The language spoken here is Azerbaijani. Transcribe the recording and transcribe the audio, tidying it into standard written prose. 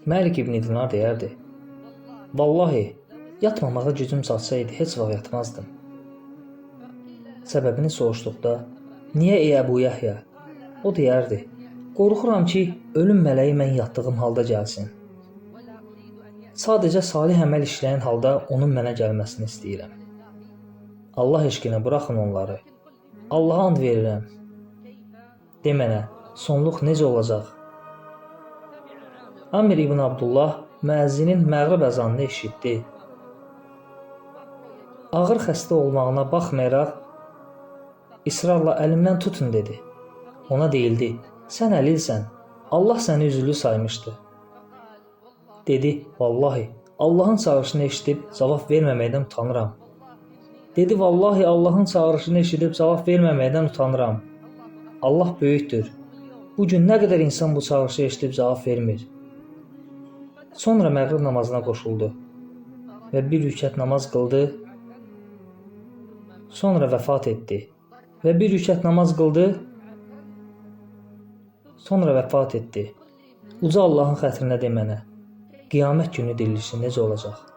Məlik ibn Dinar deyərdi: "Vallahi, yatmamağa gücüm çatsaydı heç vaxt yatmazdım." Səbəbini soruşduqda: "Niyə ey Əbu Yəhya?" O deyərdi: "Qorxuram ki, ölüm mələyi mən yatdığım halda gəlsin. Sadəcə salih əməl işləyən halda onun mənə gəlməsini istəyirəm. Allah eşqinə buraxın onları. Allaha and verirəm. De mənə, sonluq necə olacaq?" Amir ibn Abdullah müəzzinin məğrib əzanını eşitdi. Ağır xəstə olmağına baxmayaraq israrla əlimdən tutun dedi. Ona deyildi: "Sən əlilsən, Allah səni üzülü saymışdı." Dedi: "Vallahi, Allahın çağırışını eşidib cavab verməməkdən utanıram." Dedi: "Vallahi, Allahın çağırışını eşidib cavab verməməkdən utanıram. Allah böyükdür. Bugün nə qədər insan bu çağırışı eşidib cavab vermir." Sonra məğrib namazına qoşuldu və bir rükət namaz qıldı. Sonra vəfat etdi və bir rükət namaz qıldı. Sonra vəfat etdi. Uca Allahın xətrinə de mənə, qiyamət günü dirilişi necə olacaq?